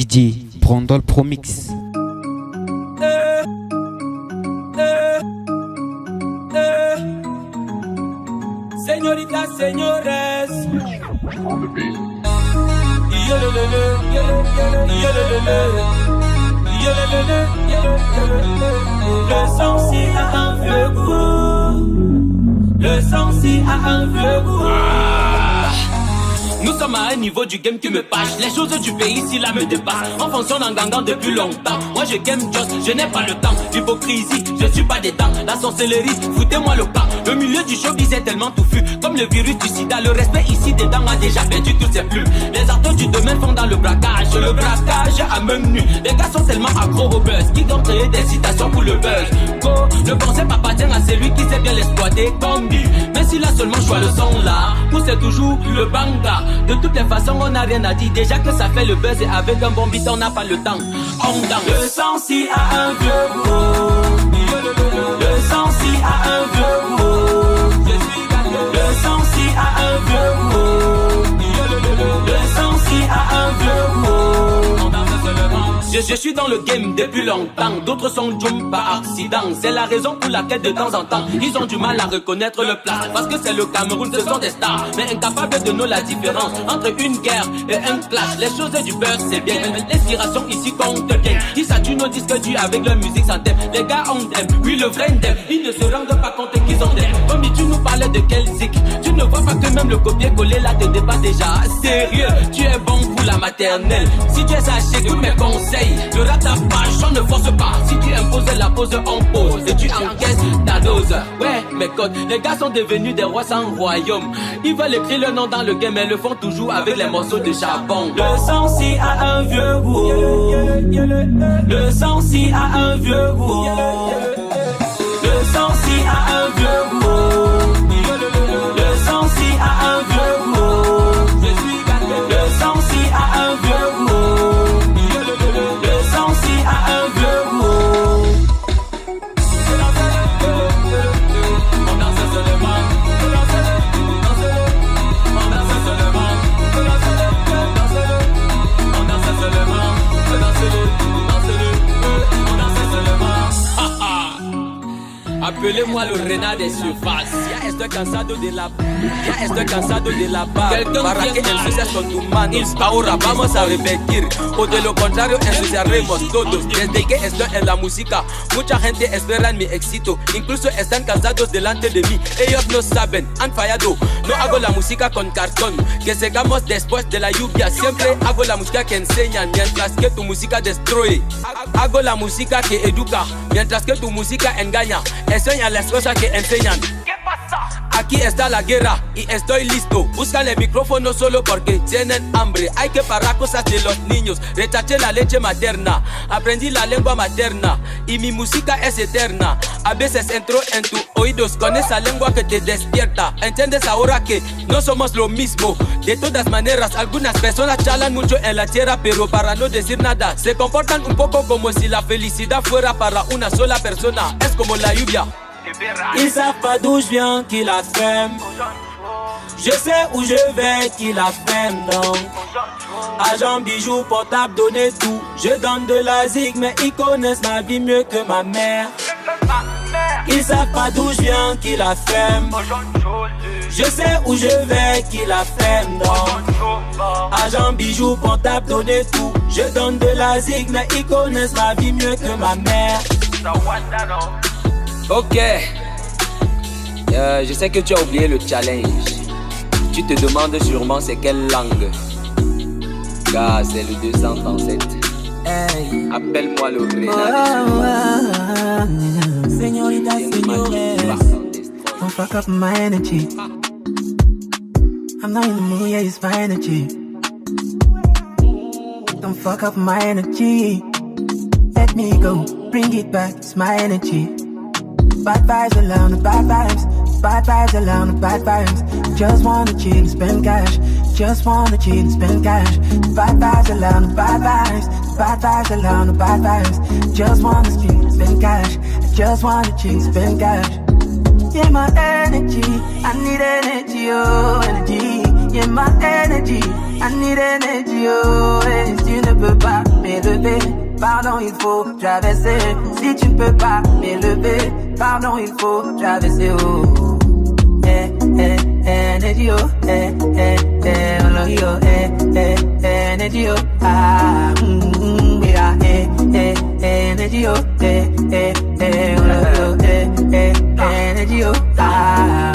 DJ Brondol Promix. Señorita, señores. Le sang-ci a un vieux goût. Le sang-ci a un vieux goût. Nous sommes à un niveau du game qui me pâche. Les choses du pays ici là me dépassent. On fonctionne en gangant depuis longtemps. Moi je game just, je n'ai pas le temps. L'hypocrisie, je suis pas des dents. La sorcellerie, foutez-moi le camp. Le milieu du showbiz est tellement touffu. Comme le virus du sida, le respect ici des dents a déjà perdu toutes ses plumes. Les artistes du domaine font dans le braquage. Le braquage à main nue. Les gars sont tellement accros au buzz qui ont créé des citations pour le buzz. Go, le concept appartient à celui qui sait bien l'exploiter comme dit. Mais s'il a seulement choisi le son là, poussez toujours le banga. De toutes les façons on n'a rien à dire. Déjà que ça fait le buzz et avec un bon beat on n'a pas le temps. On danse. Le sang-ci a un vieux goût. Le sang-ci a un vieux goût. Le sang-ci a un vieux goût. Le sang-ci a un vieux goût. Je suis dans le game depuis longtemps. D'autres sont jump par accident. C'est la raison pour laquelle de temps en temps ils ont du mal à reconnaître le plat. Parce que c'est le Cameroun, ce sont des stars, mais incapables de know la différence entre une guerre et un clash. Les choses du beurre c'est bien, l'inspiration ici compte bien. Ils saturent nos disques durs avec leur musique sans thème. Les gars on t'aime, oui le vrai t'aime. Ils ne se rendent pas compte qu'ils ont t'aime. Comme tu nous parlais de quel zik, tu ne vois pas que même le copier-coller là te dépasse déjà. Sérieux, tu es bon pour la maternelle. Si tu es sachet, tous mes conseils. Le rattrapage, on ne force pas. Si tu imposes la pose, on pose. Et tu encaisses ta dose. Ouais, mes codes, les gars sont devenus des rois sans royaume. Ils veulent écrire le nom dans le game, mais le font toujours avec les morceaux de charbon. Le sang-ci a un vieux goût. Le sang-ci a un vieux goût. Le sang-ci a un vieux goût. Le sang-ci a un vieux goût. Le sang-ci a un vieux goût. Appelez-moi le renard des surfaces. Ya estoy cansado de la Ya estoy cansado de la paz. Para que ensucias con tus manos. Ahora vamos a repetir. O de lo contrario ensuciaremos todos. Desde que estoy en la música, mucha gente espera en mi éxito. Incluso están cansados delante de mí. Ellos no saben, han fallado. No hago la música con cartón que secamos después de la lluvia. Siempre hago la música que enseña, mientras que tu música destruye. Hago la música que educa, mientras que tu música engaña. Enseña las cosas que enseñan. ¿Qué pasa? Aquí está la guerra y estoy listo. Buscan el micrófono solo porque tienen hambre. Hay que parar cosas de los niños. Rechaché la leche materna. Aprendí la lengua materna y mi música es eterna. A veces entro en tus oídos con esa lengua que te despierta. ¿Entiendes ahora que no somos lo mismo? De todas maneras, algunas personas charlan mucho en la tierra, pero para no decir nada, se comportan un poco como si la felicidad fuera para una sola persona. Es como la lluvia. Ils savent pas d'où je viens, qui la flemme. Je sais où je vais, qui la flemme donc. Agent, bijoux, portable, donner tout. Je donne de la zig, mais ils connaissent ma vie mieux que ma mère. Ils savent pas d'où je viens, qui la flemme. Je sais où je vais, qui la flemme donc. Agent, bijoux, portable, donner tout. Je donne de la zig, mais ils connaissent ma vie mieux que ma mère. Ok, je sais que tu as oublié le challenge. Tu te demandes sûrement c'est quelle langue. Car c'est le 237. Hey. Appelle-moi le renard. Señorita, señores, don't fuck up my energy. I'm not in the mood, yeah, it's my energy. Don't fuck up my energy. Let me go, bring it back, it's my energy. Bad vibes around the bad vibes. Bad vibes around the bad vibes. Just wanna chill and spend cash. Just wanna chill and spend cash. Bad vibes around the bad vibes. Bad vibes around the bad vibes. Just wanna chill and spend cash. Just wanna chill and spend cash. Yeah, my energy. I need energy, oh, energy. Yeah, my energy. I need energy, oh, et tu ne peux pas. pardon, il faut traverser. Si tu ne peux pas m'élever, pardon, il faut traverser. Oh, energy, oh, energy, oh, ah, yeah, energy, oh, energy, oh, ah.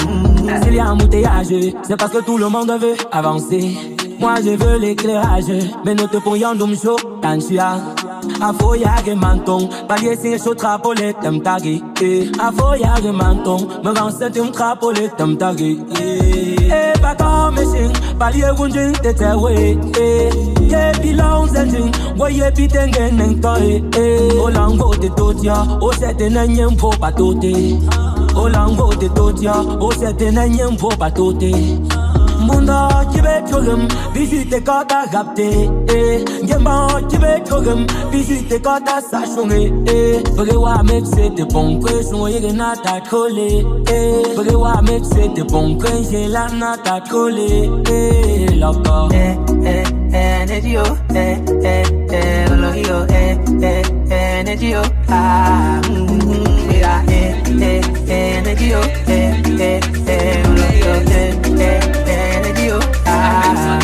S'il y a un embouteillage, c'est parce que tout le monde veut avancer. Moi je veux l'éclairage, mais ne te pourrions d'où m'chaud, tanchia. A foyage menton, palier c'est chaud trapolé, t'aimes tagué. A foyage menton, me renseigne un trapolé, t'aimes tagué. Eh, pas comme machine, palier gunjin, t'es ouais. Eh, pilon zenjin, voyez pitengen n'entoy. Oh lango te totia, oh c'est un agnien pour pas toter. Oh lango te totia, oh c'est un agnien pour pas toter. Mundo kibe chogum, visite kota gapte. Gemba kibe chogum, visite kota sachunge. Begewa mek c'est de bon que son yege nata kole. Begewa mek c'est de bon que j'ai la nata kole. Loko. Energy, oh, energy, oh, ah, yeah, energy, oh, energy, oh, ah.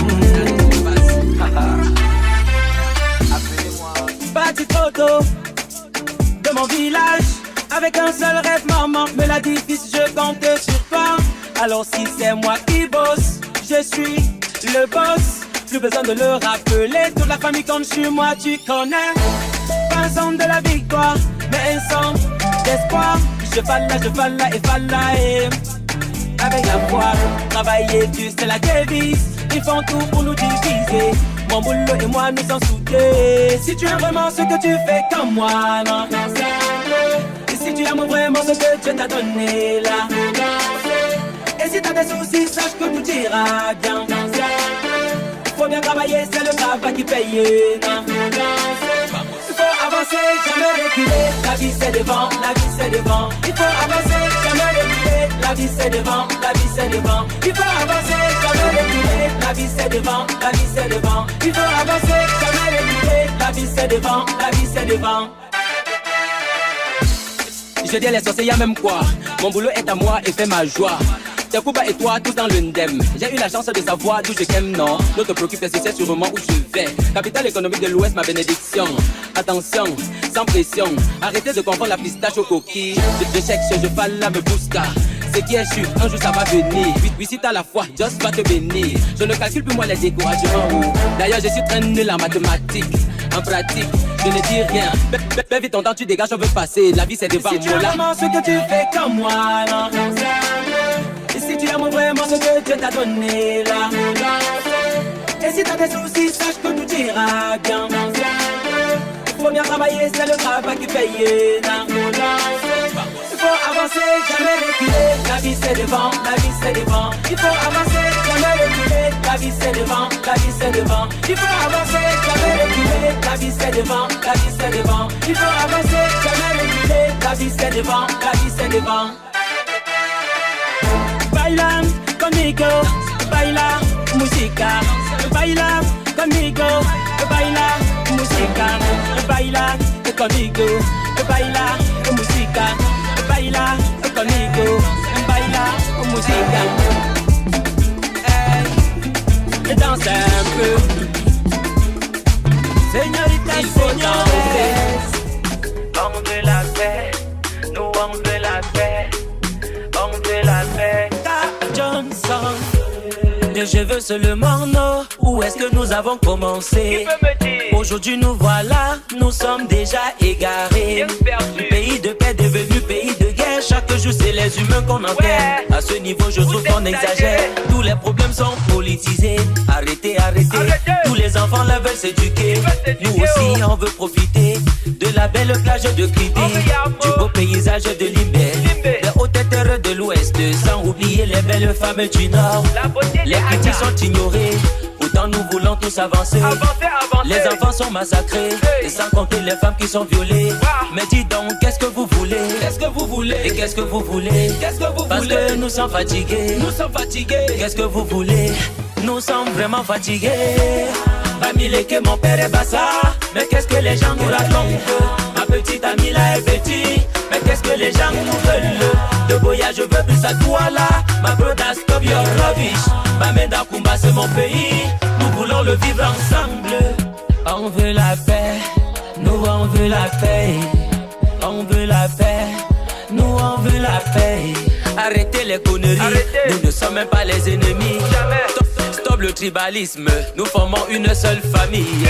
Petite photo de mon village, avec un seul rêve, maman me l'a dit, fils, je compte sur toi. Alors si c'est moi qui bosse, je suis le boss. Plus besoin de le rappeler, toute la famille compte sur moi, tu connais. Pas un son de la victoire, mais un son d'espoir. Je falla et avec la foi, travailler dur c'est la devise. Ils font tout pour nous diviser. Mon boulot et moi nous sommes soudés. Si tu aimes vraiment ce que tu fais comme moi, non. Et si tu aimes vraiment ce que Dieu t'a donné là. Et si t'as des soucis, sache que tout ira bien. Faut bien travailler, c'est le travail qui paye. Il faut avancer, jamais reculer. La vie c'est devant, la vie c'est devant. Il faut avancer, jamais reculer. La vie c'est devant, la vie c'est devant. Il faut avancer, jamais reculer. La vie c'est devant, la vie c'est devant. Il faut avancer, jamais reculer. La vie c'est devant, la vie c'est devant. Je dis les sorciers, y'a même quoi. Mon boulot est à moi et fait ma joie. Tes Kuba et toi, tous dans l'undem. J'ai eu la chance de savoir d'où je t'aime, non. Ne te préoccupe, c'est sur le moment où je vais. Capitale économique de l'Ouest, ma bénédiction. Attention, sans pression. Arrêtez de confondre la pistache au coquille. Je cherche, je falle là, me bousca. Ce qui est sûr, un jour ça va venir. Oui, si t'as la foi, Dios va te bénir. Je ne calcule plus moi les découragements. D'ailleurs, je suis très nul en mathématiques. En pratique, je ne dis rien. Fais vite ton temps, tu dégages, on veut passer. La vie c'est devant moi. Si tu aimes vraiment ce que tu fais comme moi, non. Et si tu aimes vraiment ce que Dieu t'a donné là. Et si t'as des soucis, sache que tout ira bien. Faut bien travailler, c'est le travail qui paye. Il faut avancer, jamais reculer. La vie c'est devant, la vie c'est devant. Il faut avancer, jamais reculer. La vie c'est devant, la vie c'est devant. Il faut avancer, jamais reculer. La vie c'est devant, la vie c'est devant. Il faut avancer, jamais reculer. La vie c'est devant, la vie c'est devant. Baila conmigo, baila música. Baila conmigo, baila música. Baila conmigo, baila música. Baila conmigo, baila música. Hey, danse un peu. Señorita, il faut danser. On veut la paix, nous on veut la paix. On veut la paix. Johnson, les cheveux seulement non. Où est-ce que nous avons commencé? Aujourd'hui nous voilà, nous sommes déjà égarés. Le pays de paix devenu pays de guerre. Chaque jour c'est les humains qu'on enterre. À ce niveau je trouve qu'on exagère. Tous les problèmes sont politisés. Arrêtez, arrêtez. Tous les enfants là veulent s'éduquer. Nous aussi on veut profiter de la belle plage de Kribi, du beau paysage de Limbé, des hautes terres de l'Ouest, sans oublier les belles femmes du Nord. Les critiques sont ignorées, pourtant nous voulons tous avancer. Les enfants sont massacrés, et sans compter les femmes qui sont violées. Mais dis donc, qu'est-ce que vous voulez? Qu'est-ce que vous voulez? Et qu'est-ce que vous voulez? Qu'est-ce que vous voulez? Parce que nous sommes fatigués. Nous sommes fatigués. Qu'est-ce que vous voulez? Nous sommes vraiment fatigués. Bamileke, mon père est bassa. mais qu'est-ce que les gens nous racontent? Ma petite amie là est petite, mais qu'est-ce que les gens nous veulent? De Boya je veux plus à toi là. Ma brother stop your rubbish. Bamenda Kumba c'est mon pays. Nous voulons le vivre ensemble. On veut la paix, nous on veut la paix. On veut la paix, nous on veut la paix. Arrêtez les conneries, nous ne sommes même pas les ennemis. Stop le tribalisme, nous formons une seule famille.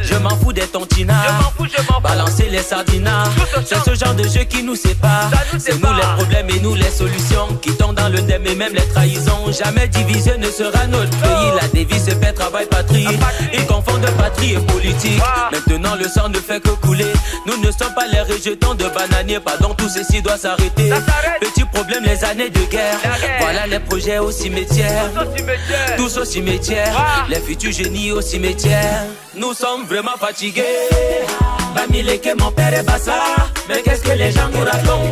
Je m'en fous des tontinards, balancer les sardinards. C'est ce genre de jeu qui nous sépare. C'est nous les problèmes et nous les solutions qui tombent dans le thème et même les trahisons. Jamais divisé ne sera notre pays. La devise c'est paix, travail, patrie. Ils confondent patrie et politique. Maintenant le sang ne fait que couler. Nous ne sommes pas les rejetons de bananiers. Pardon, tout ceci doit s'arrêter. Petit problème, les années de guerre. Voilà les projets au cimetière. Tous au cimetière. Les futurs génies au cimetière. Nous sommes vraiment fatigués. Bamileke, mon père est bassa. Mais qu'est-ce que les gens nous racontent?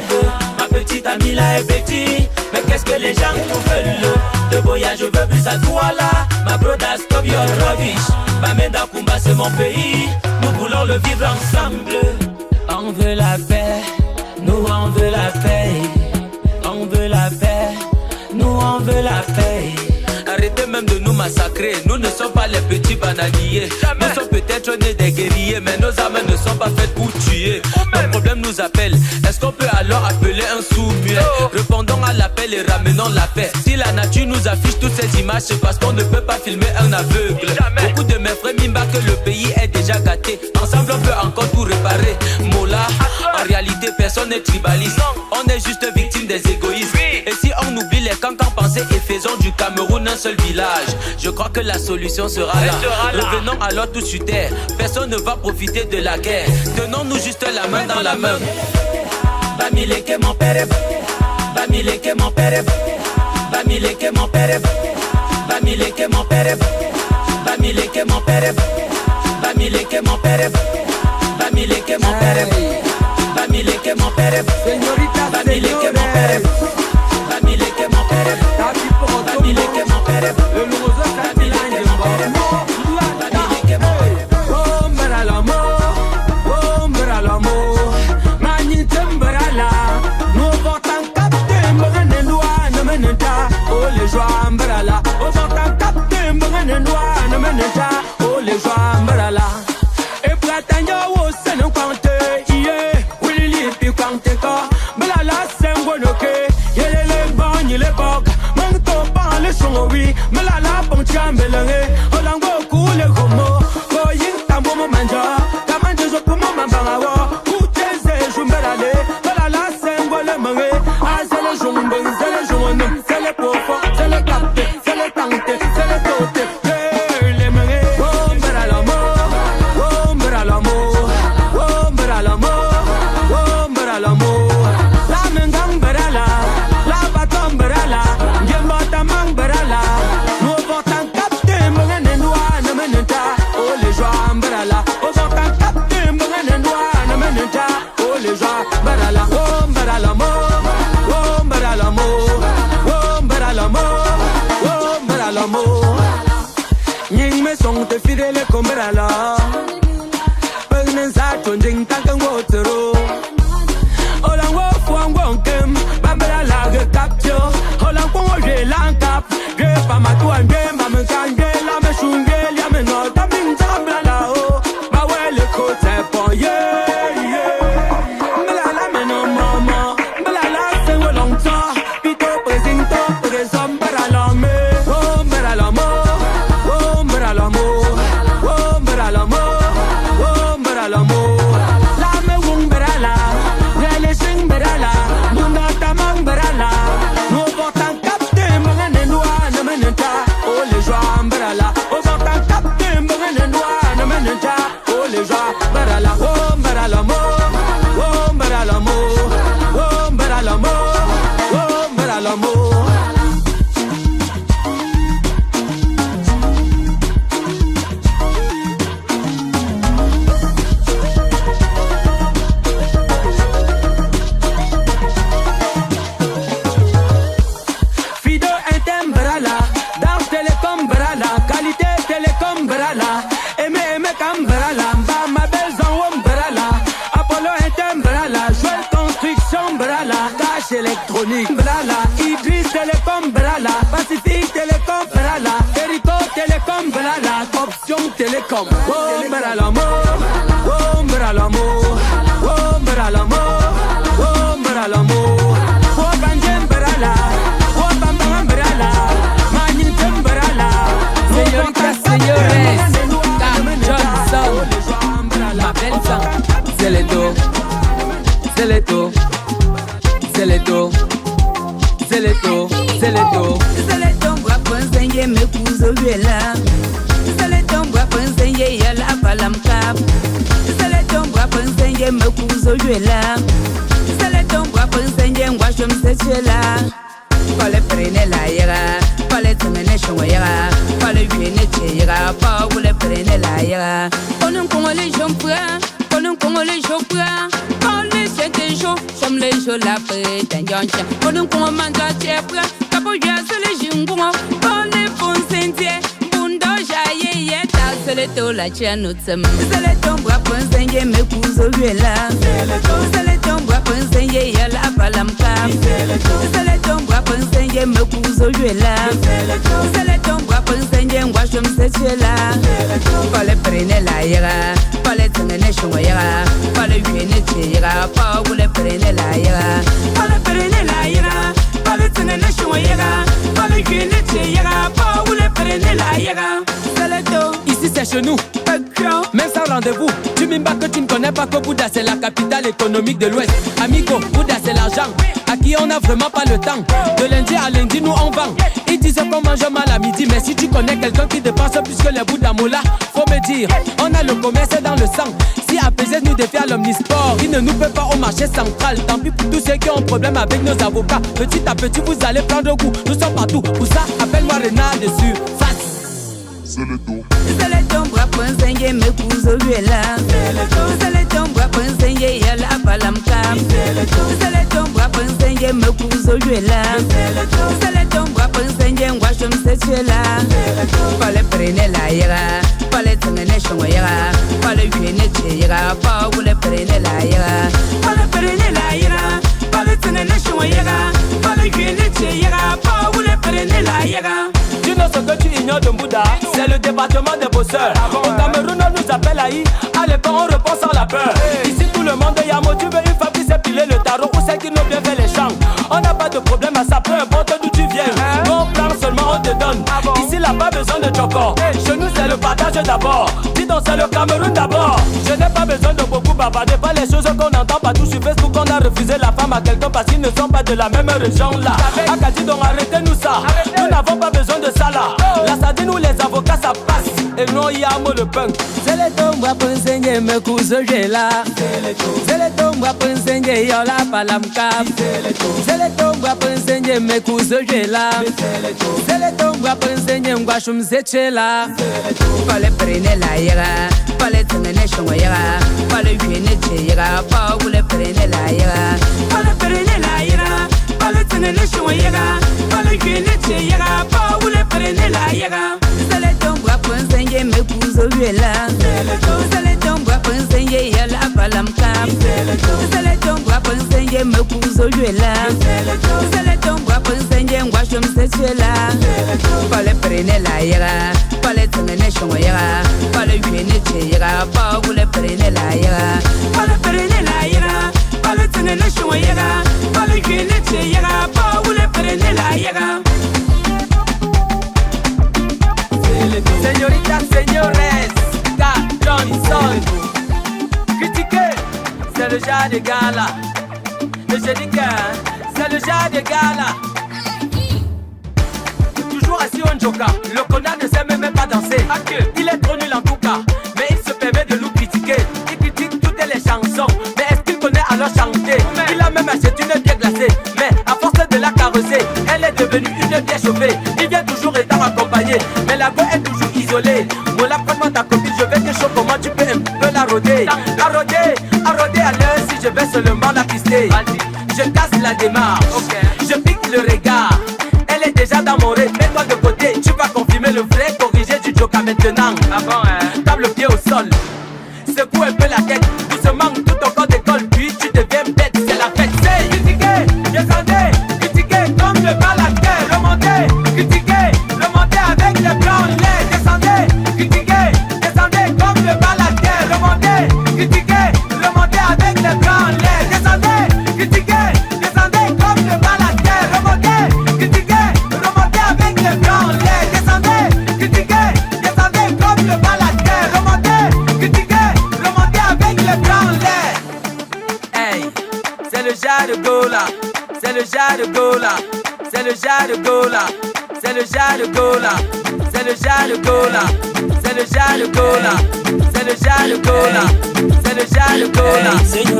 Ma petite amie là est petite, mais qu'est-ce que les gens nous veulent? De Boya je veux plus à toi là. Ma brother stop your rubbish. Bamenda Kumba c'est mon pays. Nous voulons le vivre ensemble. On veut la paix, nous on veut la paix. On veut la paix, nous on veut la paix. Arrêtez même de nous massacrer, nous ne sommes pas les petits bananiers. Nous sommes peut-être nés des guerriers, mais nos âmes ne sont pas faites pour tuer. Le problème nous appelle, est-ce qu'on peut alors appeler un sourd-muet? Répondons à l'appel et ramenons la paix. Si la nature nous affiche toutes ces images, c'est parce qu'on ne peut pas filmer un aveugle. Beaucoup de mes frères m'imba que le pays est déjà gâté. Ensemble on peut encore tout réparer. Mola, en réalité personne n'est tribaliste. On est juste victime des égoïsmes. Et si on oublie les cancans pensés et faisons du Cameroun un seul village, je crois que la solution sera là. Revenons alors tous sur terre. Personne ne va profiter de la guerre. Tenons-nous juste la main dans la main. Bamileke mon père, Bamileke mon père, Bamileke mon père, Bamileke mon père, Bamileke mon père, Bamileke mon père, Bamileke mon père, Bamileke mon père, señorita, Bamileke mon père, Bamileke mon père, Bamileke mon père, le nouveau Bamileke mon père, Bamileke mon père. Oh mbralamo, oh mbralamo, mani tembrala, nous portons capte mbralendwa ne menenta, oh les joies mbrala, oh portons capte mbralendwa ne menenta, oh les joies mbrala. Et pratanyo wo senu kwante, iye, wilili pi kwante ko, mbrala sengonoke, yelele banyi le bok, mangto pan le songowi, mbrala poncha melenge, olango kule gomo, ko yin tambo mo manja, kamande zo pomo mambangawo, kuteze jumberale, mbrala sengole mange, azele jumben, zele jumonum, zele pofo, zele kapte, zele tante, zele tote, le mange, oh mbralamo, oh mbralamo, oh mbralamo, oh mbralamo, la mengang berala, la batom berala, ngembata mang berala, no votan kapte mangane noa na menenta, oh les joies berala, oh votan kapte mangane noa na menenta, oh les joies berala, oh mbralamo, oh mbralamo, oh mbralamo, oh mbralamo, nying me song te fidèle comme berala, pegnen sa tonjing tankan wotero. Olango fuango kem, babela lage captio. Olango je lankap, je pa matuange, mamenkange, la me shunge, ya me no taming tambla la o. Ma wele kote pon ye ye. Mbala la me no mama, mbala la se wolongta, pito presinto, presom mbala me, oh mbala mo, oh mbala mo, oh mbala mo. électronique. Brala, Ibis Télécom, Brala, Pacifique Télécom, Brala, Erico Télécom, Brala, Option Télécom. Oh, Brala, mo, oh, Brala, mo, oh, Brala, mo, oh, Brala, mo, oh, Banjem, Brala, oh, Bambam, Brala, Magnitum, Brala, Señoritas, señores, Cam Johnson, ma belle sang, c'est le dos, c'est le dos, c'est le dos, c'est le dos, c'est le dos. C'est le ton bois pour enseigner mes cousins là. C'est le ton bois pour enseigner y'a la palamka. C'est le ton bois pour enseigner mes cousins là. C'est le ton bois pour enseigner moi je me sais là. Pas le prendre la ira, pas le tenir chouïra, pas le vienner tira, pas vous le prendre la ira. On nous connaît les gens prends, on nous connaît les gens prends. Quand les c'était chaud, j'aime les jours la paix d'un yancha. On nous connaît mandat tièpre, capoya c'est les jingons, quand les bons sentiers, bundo jaillé yeta. C'est le taux la tienne nous sommes. C'est le ton bois pour enseigner mes cousins là. C'est le ton bois pour enseigner y'a la palamka. C'est le ton bois pour enseigner mes cousins là. C'est le ton bois pour enseigner moi je me sais là. Pas le prendre la ira, pas le tenir chouïra, pas le vienner tira, pas vous le prendre la ira, pas le prendre la ira, pas le tenir chouïra, pas le vienner tira, pas vous le prendre la ira. C'est le ton. Ici c'est chez nous, même sans rendez-vous. Tu m'imbats que tu ne connais pas que Bouddha c'est la capitale économique de l'Ouest. Amigo, Bouddha c'est l'argent, à qui on n'a vraiment pas le temps. De lundi à lundi nous on vend. Ils disent qu'on mange mal à midi, mais si tu connais quelqu'un qui dépense plus que les Bouddha Mola, faut me dire, on a le commerce dans le sang. Si APZ nous défie à l'omnisport, il ne nous peut pas au marché central. Tant pis pour tous ceux qui ont problème avec nos avocats. Petit à petit vous allez prendre goût, nous sommes partout. Pour ça, appelle-moi Renard dessus. Face. C'est le ton bois pour enseigner mes cousins là. C'est le ton bois pour enseigner y'a la palamka. C'est le ton bois pour enseigner mes cousins là. C'est le ton bois pour enseigner moi je me sais là. Pas le prendre la ira, pas le tenir chouïra, pas le vienner tira, pas vous le prendre la ira. Pas le prendre la ira, pas le tenir chouïra, pas le vienner tira, pas vous le prendre la ira. Tu know ce que tu ignores de Bouddha, c'est le département des bosseurs. Au Cameroun on nous appelle Aïe, à l'école on répond sans la peur. Ici tout le monde est Yamo, tu veux une femme qui sait piler le tarot ou celle qui nous bien fait les champs. On n'a pas de problème à ça, peu importe d'où tu viens. Nous on prend seulement on te donne. Ici là pas besoin de choco, chez nous c'est le partage d'abord. Dis donc c'est le Cameroun d'abord. Je n'ai pas besoin de beaucoup bavarder, pas les choses qu'on entend partout sur Facebook. On a refusé la femme à quelqu'un parce qu'ils ne sont pas de la même région là. Akadi donc arrêtez-nous ça, nous n'avons pas besoin de ça là. La sardine ou les avocats ça passe. Et non Yamo le punk. C'est le ton bois pour enseigner mes cousins là. C'est le ton bois pour enseigner y'a la palamka. C'est le ton bois pour enseigner mes cousins là. C'est le ton bois pour enseigner moi je me sais là. Pas le prendre la ira, pas le tenir chouïra, pas le vienner tira, pas vous le prendre la ira. Pas le prendre la ira, pas le tenir chouïra, pas le vienner tira, pas vous le prendre la ira. C'est le ton bois pour enseigner mes cousins là. C'est le ton bois pour enseigner y'a la palamka. C'est le ton bois pour enseigner mes cousins là. C'est le ton bois pour enseigner moi je me sais là. Pas le prendre la ira, pas le tenir chouïra, pas le vienner tira, pas vous le prendre la ira. Pas le prendre la ira, pas le tenir chouïra, pas le vienner tira, pas vous le prendre la ira. Señoritas, señores, Cam Johnson. Critiquer, c'est le genre de gala. Le jeudi c'est le genre de gala. Toujours assis au Njoka, le connard ne sait même pas danser. Il est trop nul en tout cas, mais il se permet de nous critiquer. Il critique toutes les chansons, mais est-ce qu'il connaît alors chanter? Il a même acheté une bière glacée, mais à force de la carrosser, elle est devenue une bière chauffée. Il vient toujours étant accompagné, mais la voix est toujours isolée. Voilà prends-moi ta copine, je vais te chaud, comment tu peux un peu la rôder? Arroder à l'heure si je vais seulement la pister. Je casse la démarche, je pique le regard. Elle est déjà dans mon rythme, mets-toi de côté, tu vas confirmer le vrai, corriger du joker maintenant. Tape le pied au sol, secoue un peu la tête, doucement tout ton corps décolle, puis tu deviens bête, c'est la fête. C'est critiqué, viens de Gola, c'est le jar de Gola, c'est le jar de Gola, c'est le jar de Gola, c'est le jar de Gola, c'est le jar de Gola, c'est le jar de Gola, c'est le jar de Gola, c'est le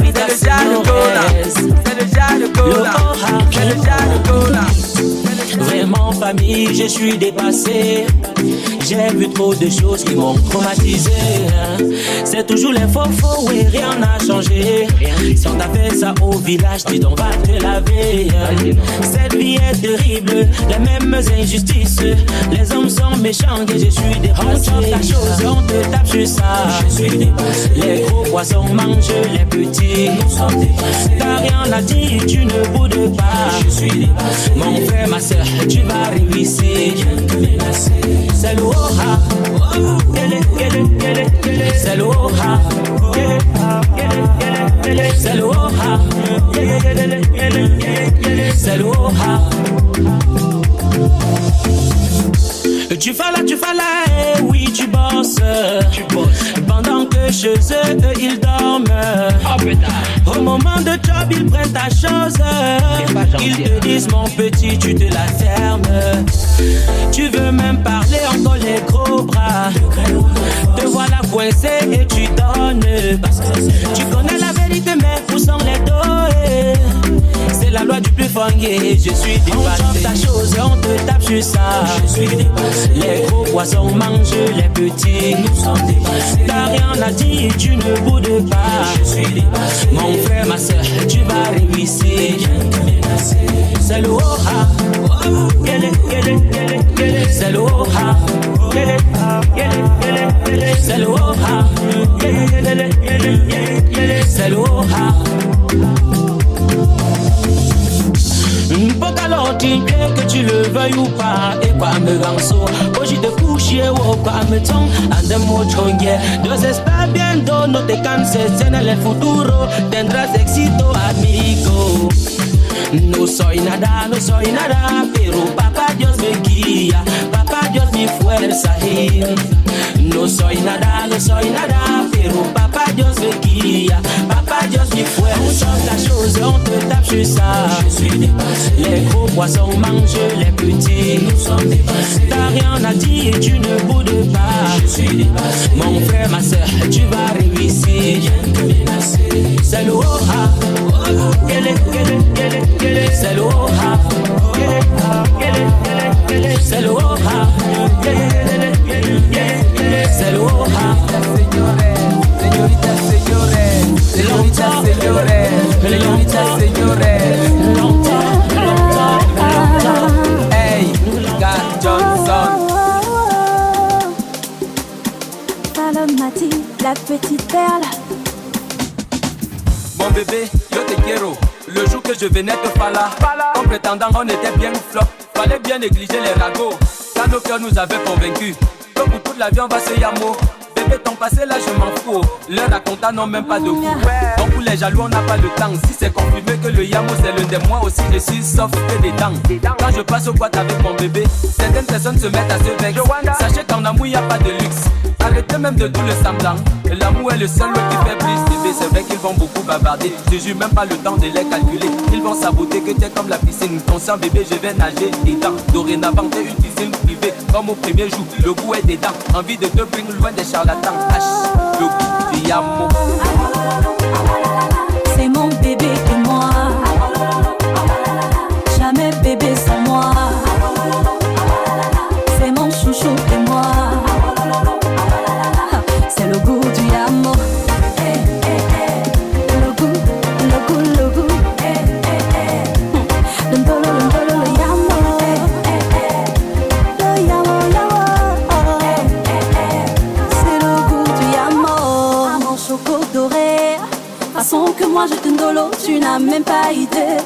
jar de Gola, c'est le jar de Gola, c'est le jar de Gola. Vraiment famille, je suis dépassé. J'ai vu trop de choses qui m'ont traumatisé. C'est toujours les faux et rien n'a changé. Si on t'a fait ça au village, dis donc va te laver. Cette vie est terrible, les mêmes injustices. Les hommes sont méchants et je suis dépassé. On chope ta chose, on te tape sur ça. Je suis dépassé. Les gros poissons mangent les petits. T'as rien à dire, tu ne boudes pas. Je suis dépassé. Mon frère, ma soeur, tu vas réussir. C'est le Oha, c'est le Oha, c'est le Oha, c'est le Oha. Tu fais là, oui tu bosses. Pendant que chez eux, ils dorment. Au moment de job, ils prennent ta chose. Ils te disent mon petit, tu te la fermes. Tu veux même parler, encore les gros bras. Te voilà coincé et tu donnes. Tu connais la vérité, mais où sont les dos? C'est la loi du plus funky, je suis dépassé. On chope ta chose, on te tape sur ça. Je suis dépassé. Les gros poissons mangent les petits. T'as rien à dire, tu ne boudes pas. Je suis dépassé. Mon frère, ma soeur, tu vas réussir. C'est le Oha, c'est le Oha, c'est le Oha, c'est le Oha. Que tu le veuilles ou pas, et pas me ganso. Hoje te coucher ou pas me ton, ande mochongue. Dios está viendo, no te canses, en el futuro tendrás éxito, amigo. No soy nada, pero papá Dios me guía, papá Dios mi fuerza. No soy nada, pero papá Dios me guía, papá Dios mi fuerza. On chante la chose, on te tape sur ça. Je suis dépassé. Les gros poissons mangent les petits. Nous sommes dépassés. T'as rien à dire, tu ne boudes pas. Je suis dépassé. Mon frère, ma soeur, tu vas réussir. C'est le Oha, c'est le Oha, c'est le Oha, c'est le Oha. Señoritas, señores, hey, Gat Johnson. Palomati, la petite perle. Mon bébé, yo te quiero. Le jour que je venais te fala, en prétendant on était bien flop. Fallait bien négliger les ragots, car nos cœurs nous avaient convaincus. Que pour toute la vie on va se yamo. Bébé ton passé là je m'en fous. Leur raconta n'ont même pas de goût. Donc pour les jaloux on n'a pas le temps. Si c'est confirmé que le yamo c'est l'un des moi aussi je suis sauf que des dents. Quand je passe au quad avec mon bébé, certaines personnes se mettent à se vexer. Sachez qu'en amour y a pas de luxe. Arrêtez même de tout le semblant. L'amour est le seul qui fait plus bébé. C'est vrai qu'ils vont beaucoup bavarder. Je jure même pas le temps de les calculer. Ils vont saboter que t'es comme la piscine. Conscient bébé je vais nager dedans. Dorénavant t'es une piscine privée. Comme au premier jour, le goût est dedans. Envie de te bring loin des charlatans. H, le goût du yamo. C'est mon bébé et moi. Jamais bébé sans moi. C'est mon chouchou et moi. C'est le goût du yamo. Le goût, le goût, le goût. Le ndolo, le ndolo, le yamo. Le yamo, yamo. C'est le goût du yamo. Mon choco doré. Façon que moi je te ndolo, tu n'as même pas idée.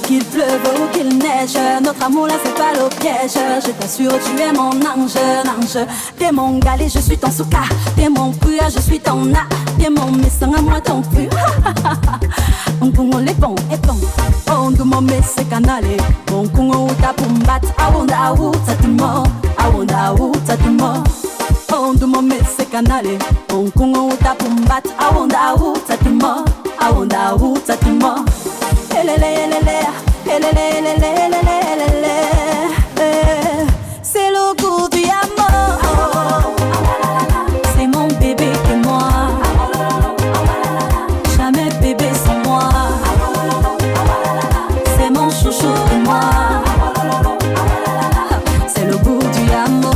Qu'il pleuve ou qu'il neige, notre amour là c'est pas le piège. Je t'assure tu es mon ange, ange. T'es mon galet, je suis ton souka. T'es mon puya, je suis ton na. T'es mon missang à moi ton pu. On congo les bons et bon. On do mon messe canale. On congo ta pumbat. Awonda ou tatimo. Awonda ou tatimo. On do mon messe canale. Onkungo utapumbat, awonda utatimo, awonda utatimo. Elele, elele, elele, elele, elele, elele. C'est le goût du amour. C'est mon bébé et moi. Jamais bébé sans moi. C'est mon chouchou et moi. C'est le goût du amour.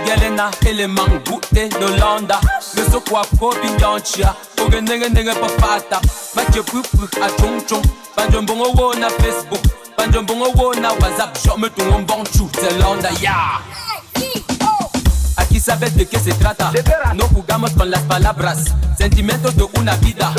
Gelena element goûté de landa le sokwa ko binyanchia ogenenge nenge papata matye pupu a chong banjombongo wo na Facebook banjombongo wo na WhatsApp je me tourne bon chou c'est landa ya Aquí sabes de qué se trata. No jugamos con las palabras. Sentimientos de una vida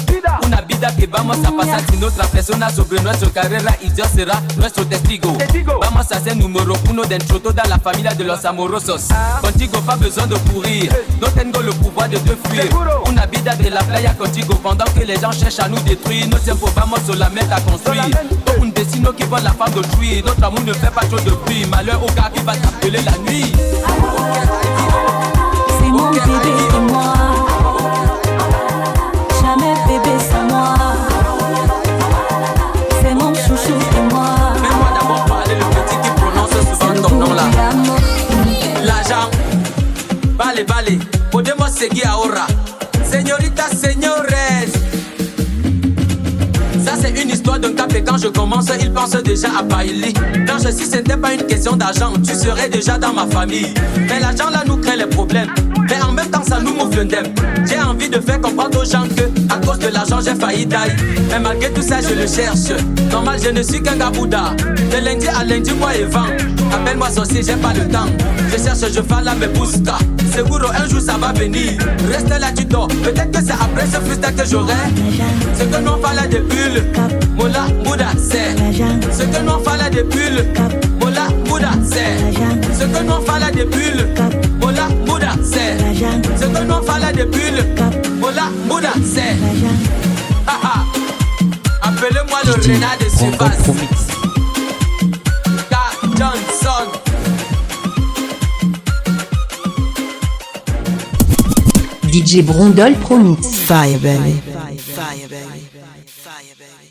que vamos a pasar sin otra persona sobre nuestra carrera y Dios será nuestro testigo. Vamos a ser número uno dentro de toda la familia de los amorosos. Contigo pas besoin de courir. No tengo le pouvoir de te fuir. Una vida de la playa contigo pendant que les gens cherchent à nous détruire. Nos tiempos vamos solamente a construire. Un destino qui vole la femme d'autrui. Notre amour ne fait pas trop de bruit. Malheur au gars qui va t'appeler la nuit. C'est mon bébé et moi. Jamais bébé sans moi. C'est mon chouchou et moi. Fais-moi d'abord parler le petit qui prononce souvent ton nom là. L'argent, vale, podemos seguir ahora. Señorita, señores. Ça c'est une histoire d'un cap et quand je commence, il pense déjà à Bailey. Quand je suis, ce n'était pas une question d'argent, tu serais déjà dans ma famille. Mais l'argent là nous crée les problèmes. Mais en même temps ça nous moufle d'aime. J'ai envie de faire comprendre aux gens que à cause de l'argent j'ai failli die. Mais malgré tout ça je le cherche. Normal je ne suis qu'un gabouda. De lundi à lundi moi et vent. Appelle-moi sorcier, j'ai pas le temps. Je cherche, je fais la me busca. Seguro un jour ça va venir. Reste là tu dors. Peut-être que c'est après ce freestyle que j'aurai. Ce que nous fallait des bulles. Mola Bouddha c'est. Ce que nous fallait des bulles. Mola Bouddha c'est. Ce que nous fallait des bulles. Mola Bouddha c'est. Ce que nous fallait des bulles. Mola Bouddha c'est. Appelez-moi le renard de surface. Johnson. DJ Brondol Pro Mix. Fire baby. Fire baby. Fire baby.